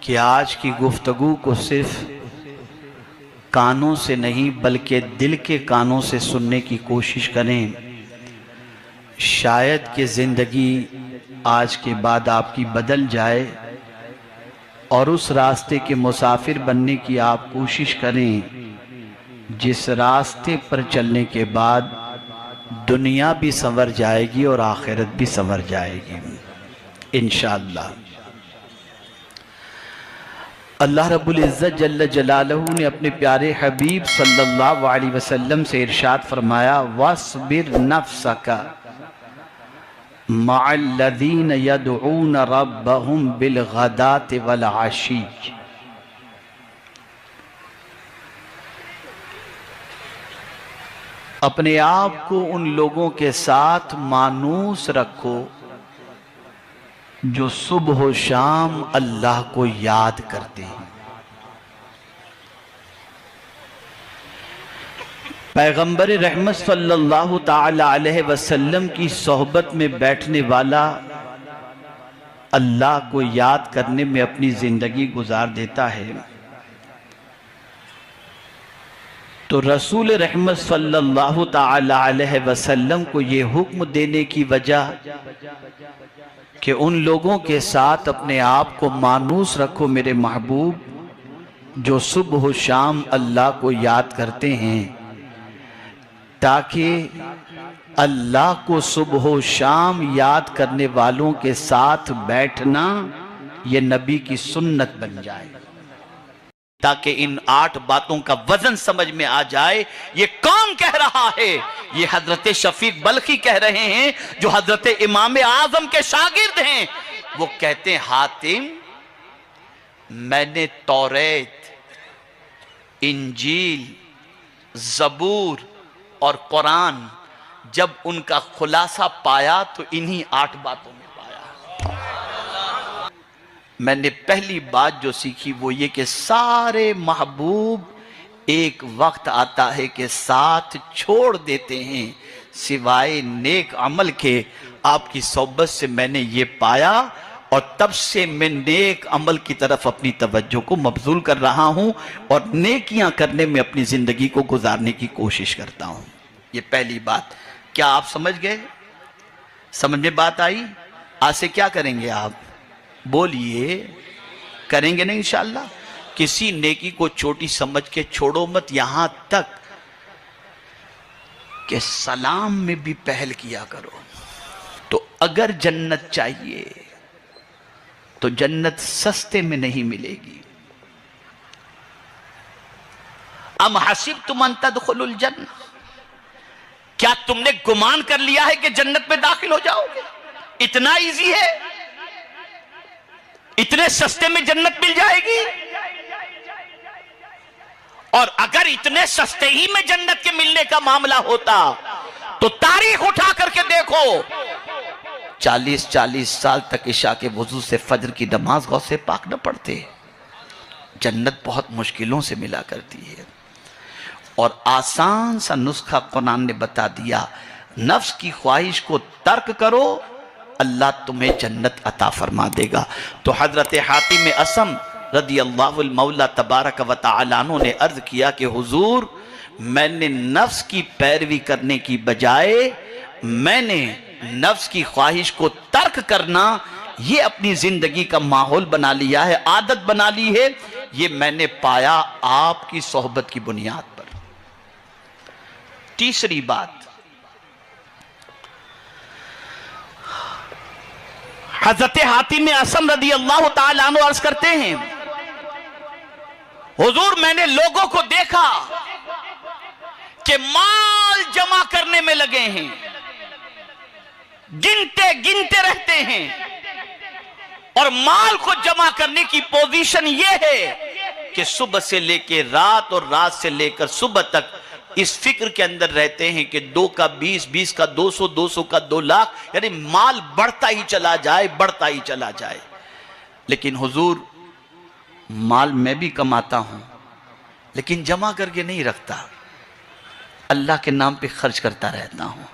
कि आज की गुफ्तगू को सिर्फ कानों से नहीं बल्कि दिल के कानों से सुनने की कोशिश करें। शायद कि ज़िंदगी आज के बाद आपकी बदल जाए और उस रास्ते के मुसाफिर बनने की आप कोशिश करें जिस रास्ते पर चलने के बाद दुनिया भी संवर जाएगी और आखिरत भी संवर जाएगी इंशाअल्लाह। अल्लाह रब्बुल इज़्ज़त जल्ल जलालहू ने अपने प्यारे हबीब सल्लल्लाहु अलैहि वसल्लम से इरशाद फरमाया, वस्बिर नफ्सका मअल्लज़ीन यदऊन रब्बहुम बिलगदाति वल आशी। अपने आप को उन लोगों के साथ मानूस रखो जो सुबह व शाम अल्लाह को याद करते हैं। पैगंबर रहमत सल्लल्लाहु ताला अलैहि वसल्लम की सोहबत में बैठने वाला अल्लाह को याद करने में अपनी जिंदगी गुजार देता है तो रसूल रहमत सल्लल्लाहु ताला अलैहि वसल्लम को ये हुक्म देने की वजह कि उन लोगों के साथ अपने आप को मानूस रखो मेरे महबूब जो सुबह शाम अल्लाह को याद करते हैं, ताकि अल्लाह को सुबह शाम याद करने वालों के साथ बैठना ये नबी की सुन्नत बन जाए। ताकि इन 8 बातों का वजन समझ में आ जाए। ये कौन कह रहा है? ये हजरत शफीक बल्खी कह रहे हैं जो हजरत इमाम आजम के शागिर्द हैं। वो कहते हैं, हातिम मैंने तौरेत, इंजील, जबूर और कुरान जब उनका खुलासा पाया तो इन्हीं 8 बातों में पाया। मैंने पहली बात जो सीखी वो ये कि सारे महबूब एक वक्त आता है कि साथ छोड़ देते हैं सिवाय नेक अमल के। आपकी सोहबत से मैंने ये पाया और तब से मैं नेक अमल की तरफ अपनी तवज्जो को मबजूल कर रहा हूं और नेकियां करने में अपनी जिंदगी को गुजारने की कोशिश करता हूं। ये पहली बात। क्या आप समझ गए? समझ में बात आई? आज से क्या करेंगे आप? बोलिए। करेंगे नहीं इंशाअल्लाह। किसी नेकी को छोटी समझ के छोड़ो मत, यहां तक कि सलाम में भी पहल किया करो। तो अगर जन्नत चाहिए तो जन्नत सस्ते में नहीं मिलेगी। अम हसिबतुम अन तदखुलुल जन्नह, क्या तुमने गुमान कर लिया है कि जन्नत में दाखिल हो जाओगे? इतना इजी है? इतने सस्ते में जन्नत मिल जाएगी? और अगर इतने सस्ते ही में जन्नत के मिलने का मामला होता तो तारीख उठा करके देखो, 40-40 साल तक इशा के वजू से फजर की नमाज गौसे पाक न पढ़ते। जन्नत बहुत मुश्किलों से मिला करती है और आसान सा नुस्खा कुरान ने बता दिया, नफ्स की ख्वाहिश को तर्क करो, अल्लाह तुम्हें जन्नत अता फरमा देगा। तो हजरत हातिम असम रदी अल्लाह मौला तबारक व तआला अन्हु ने अर्ज किया कि हुजूर, मैंने नफ्स की पैरवी करने की बजाय मैंने नफ्स की ख्वाहिश को तर्क करना ये अपनी जिंदगी का माहौल बना लिया है, आदत बना ली है। ये मैंने पाया आपकी सोहबत की बुनियाद पर। तीसरी बात, हजरत हातिम असम रदी अल्लाह तआला अन्हु अर्ज करते हैं, हुजूर मैंने लोगों को देखा कि माल जमा करने में लगे हैं, गिनते गिनते रहते हैं और माल को जमा करने की पोजीशन यह है कि सुबह से लेकर रात और रात से लेकर सुबह तक इस फिक्र के अंदर रहते हैं कि 2 का 20, 20 का 200, 200 का 2 लाख, यानी माल बढ़ता ही चला जाए, बढ़ता ही चला जाए। लेकिन हुजूर, माल मैं भी कमाता हूं लेकिन जमा करके नहीं रखता, अल्लाह के नाम पे खर्च करता रहता हूं,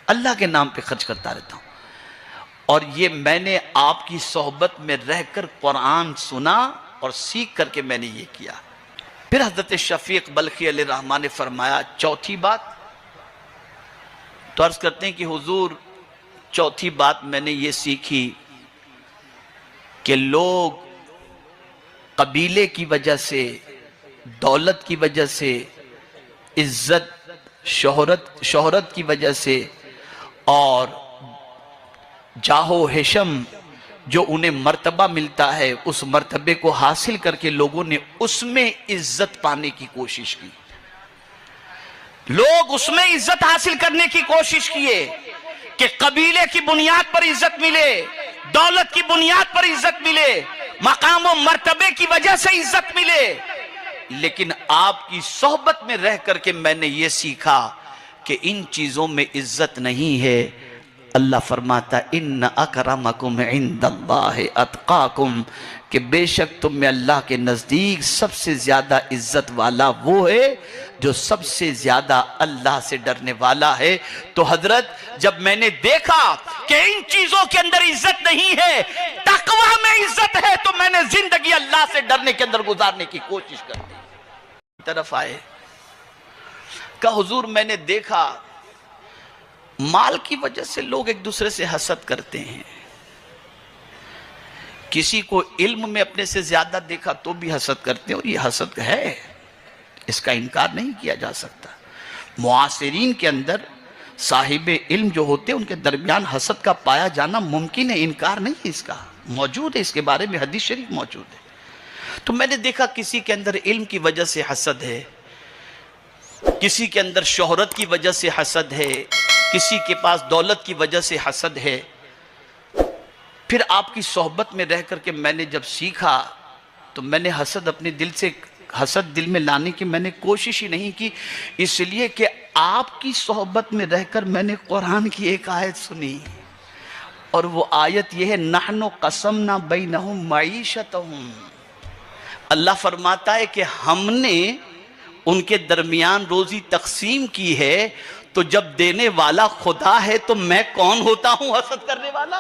अल्लाह के नाम पे खर्च करता रहता हूं। और ये मैंने आपकी सोहबत में रहकर कुरान सुना और सीख करके मैंने ये किया। फिर हजरत शफीक बल्खी अलैहि रहमान ने फरमाया चौथी बात। तो अर्ज करते हैं कि हुजूर चौथी बात मैंने ये सीखी कि लोग कबीले की वजह से, दौलत की वजह से, इज्जत शोहरत की वजह से और जाहो हिशम जो उन्हें मर्तबा मिलता है, उस मर्तबे को हासिल करके लोगों ने उसमें इज्जत पाने की कोशिश की। लोग उसमें इज्जत हासिल करने की कोशिश किए कि कबीले की बुनियाद पर इज्जत मिले, दौलत की बुनियाद पर इज्जत मिले, मकाम और मर्तबे की वजह से इज्जत मिले। लेकिन आपकी सोहबत में रह करके मैंने ये सीखा कि इन चीजों में इज्जत नहीं है। अल्लाह फरमाता इन्न अकरमकुम इंदल्लाहि अतकाकुम, कि बेशक तुम में अल्लाह के नजदीक सबसे ज्यादा इज्जत वाला वो है जो सबसे ज्यादा अल्लाह से डरने वाला है। तो हजरत जब मैंने देखा कि इन चीजों के अंदर इज्जत नहीं है, तकवा में इज्जत है, तो मैंने जिंदगी अल्लाह से डरने के अंदर गुजारने की कोशिश कर दी। तरफ आए का हुजूर मैंने देखा माल की वजह से लोग एक दूसरे से हसद करते हैं। किसी को इल्म में अपने से ज्यादा देखा तो भी हसद करते हैं, और ये हसद है, इसका इनकार नहीं किया जा सकता। मुआसिरीन के अंदर साहिब इल्म जो होते हैं उनके दरमियान हसद का पाया जाना मुमकिन है, इनकार नहीं है, इसका मौजूद है, इसके बारे में हदीस शरीफ मौजूद है। तो मैंने देखा किसी के अंदर इल्म की वजह से हसद है, किसी के अंदर शोहरत की वजह से हसद है, किसी के पास दौलत की वजह से हसद है। फिर आपकी सोहबत में रह करके मैंने जब सीखा तो मैंने हसद अपने दिल से, हसद दिल में लाने की मैंने कोशिश ही नहीं की, इसलिए कि आपकी सोहबत में रहकर मैंने कुरान की एक आयत सुनी, और वो आयत यह है नहनु कसमना बैनहुम मईशतहुम। अल्लाह फरमाता है कि हमने उनके दरमियान रोजी तकसीम की है, तो जब देने वाला खुदा है तो मैं कौन होता हूं हसद करने वाला।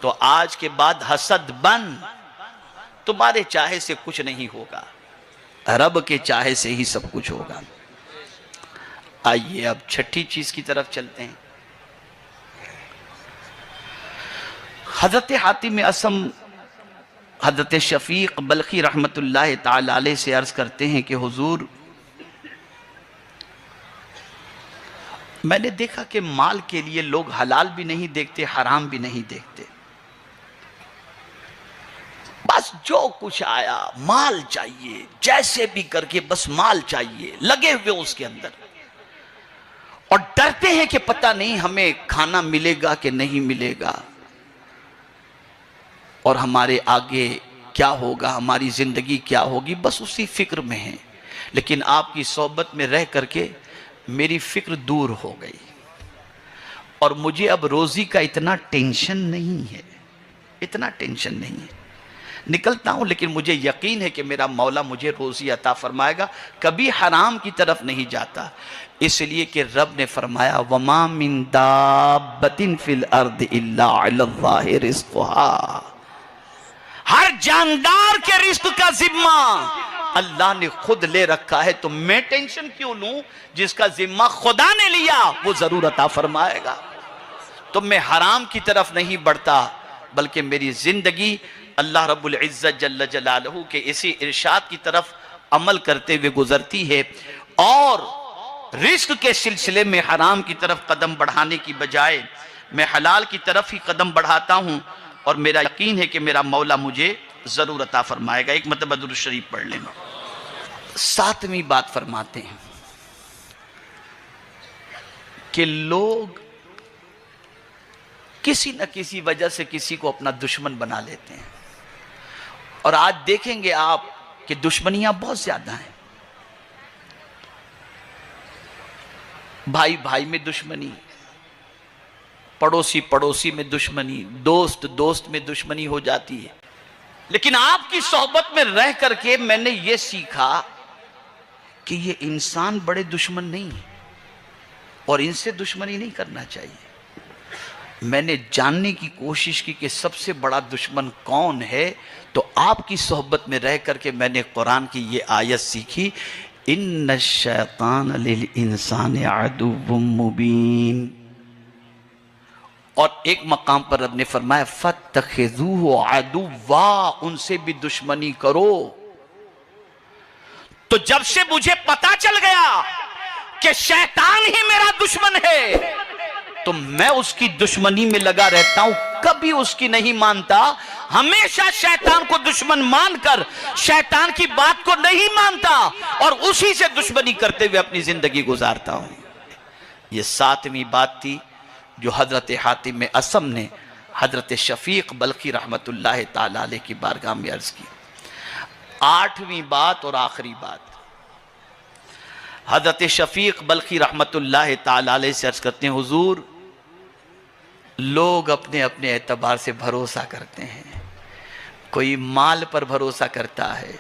तो आज के बाद हसद बंद, तुम्हारे चाहे से कुछ नहीं होगा, रब के चाहे से ही सब कुछ होगा। आइए अब छठी चीज की तरफ चलते हैं। हजरत हातिम असम हजरत शफीक बल्खी रहमतुल्लाह ताला अलैह से अर्ज करते हैं कि हुजूर मैंने देखा कि माल के लिए लोग हलाल भी नहीं देखते, हराम भी नहीं देखते, बस जो कुछ आया माल चाहिए, जैसे भी करके बस माल चाहिए, लगे हुए उसके अंदर, और डरते हैं कि पता नहीं हमें खाना मिलेगा कि नहीं मिलेगा, और हमारे आगे क्या होगा, हमारी जिंदगी क्या होगी, बस उसी फिक्र में है। लेकिन आपकी सोहबत में रह करके मेरी फिक्र दूर हो गई, और मुझे अब रोजी का इतना टेंशन नहीं है, इतना टेंशन नहीं है। निकलता हूं लेकिन मुझे यकीन है कि मेरा मौला मुझे रोजी अता फरमाएगा, कभी हराम की तरफ नहीं जाता, इसलिए कि रब ने फरमाया वमा मिन दाब्बतिन फिल अर्द इल्ला अलल्लाहि रिज़्क़ुहा, हर जानदार के रिस्क का जिम्मा अल्लाह ने खुद ले रखा है, तो मैं टेंशन क्यों लूं, जिसका जिम्मा खुदा ने लिया वो जरूर अता फरमाएगा। तो मैं हराम की तरफ नहीं बढ़ता, बल्कि मेरी जिंदगी अल्लाह रब्बुल इज्जत जल्ल जलालहू के इसी इरशाद की तरफ अमल करते हुए गुजरती है, और रिस्क के सिलसिले में हराम की तरफ कदम बढ़ाने की बजाय मैं हलाल की तरफ ही कदम बढ़ाता हूं, और मेरा यकीन है कि मेरा मौला मुझे जरूर अता फरमाएगा। एक मतलब दुरूद शरीफ पढ़ लेना। सातवीं बात फरमाते हैं कि लोग किसी न किसी वजह से किसी को अपना दुश्मन बना लेते हैं, और आज देखेंगे आप कि दुश्मनियां बहुत ज्यादा हैं। भाई भाई में दुश्मनी, पड़ोसी पड़ोसी में दुश्मनी, दोस्त दोस्त में दुश्मनी हो जाती है। लेकिन आपकी सोहबत में रह करके मैंने ये सीखा कि ये इंसान बड़े दुश्मन नहीं है, और इनसे दुश्मनी नहीं करना चाहिए। मैंने जानने की कोशिश की कि सबसे बड़ा दुश्मन कौन है, तो आपकी सोहबत में रह करके मैंने कुरान की ये आयत सीखी, इन्न शैतान लिल इंसान अदुव्वुम मुबीन। और एक मकाम पर रब ने फरमाया फत्तखिज़ूहु अदुव्वा, उनसे भी दुश्मनी करो। तो जब से मुझे पता चल गया कि शैतान ही मेरा दुश्मन है, तो मैं उसकी दुश्मनी में लगा रहता हूं, कभी उसकी नहीं मानता। हमेशा शैतान को दुश्मन मानकर शैतान की बात को नहीं मानता और उसी से दुश्मनी करते हुए अपनी जिंदगी गुजारता हूं। यह 7वीं बात थी जो हजरत हातिम असम ने हजरत शफीक बल्खी रहमतुल्लाह ताला अलैह की बारगाह में अर्ज की। 8वीं बात और आखिरी बात, हजरत शफीक बल्खी रहमतुल्लाह ताला अलैह से अर्ज करते हैं, हुजूर लोग अपने अपने एतबार से भरोसा करते हैं। कोई माल पर भरोसा करता है,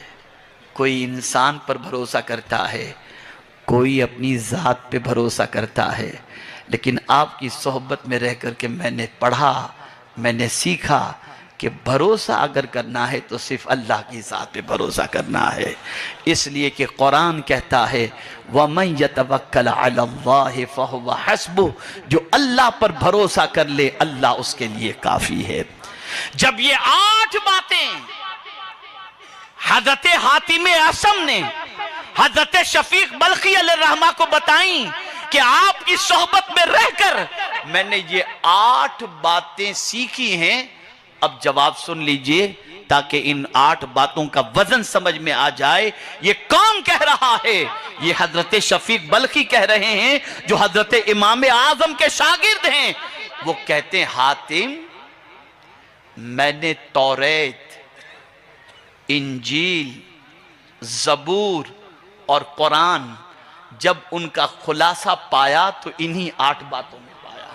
कोई इंसान पर भरोसा करता है, कोई अपनी ज़ात पे भरोसा करता है। लेकिन आपकी सोहबत में रह कर के मैंने पढ़ा, मैंने सीखा कि भरोसा अगर करना है तो सिर्फ अल्लाह की ज़ात पे भरोसा करना है। इसलिए कि कुरान कहता है वमन यतवक्कल अलल्लाहि फहुव हस्बुह, जो अल्लाह पर भरोसा कर ले अल्लाह उसके लिए काफ़ी है। जब ये 8 बातें हजरत हातिम असम ने हजरत शफीक बल्खी अलैहिर्रहमा को बताई कि आपकी सोहबत में रहकर मैंने ये 8 बातें सीखी हैं, अब जवाब सुन लीजिए ताकि इन 8 बातों का वजन समझ में आ जाए। ये कौन कह रहा है? ये हजरत शफीक बल्खी कह रहे हैं जो हजरत इमाम आजम के शागिर्द हैं। वो कहते हैं हातिम, मैंने तौरेत, इंजील, जबूर और कुरान जब उनका खुलासा पाया तो इन्हीं 8 बातों में पाया।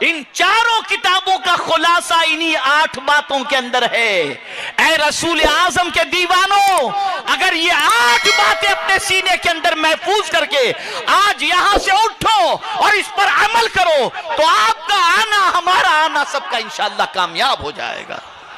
इन चारों किताबों का खुलासा इन्हीं 8 बातों के अंदर है। ऐ रसूल आजम के दीवानों, अगर ये 8 बातें अपने सीने के अंदर महफूज करके आज यहां से उठो और इस पर अमल करो तो आपका आना, हमारा आना सबका इंशाअल्लाह कामयाब हो जाएगा।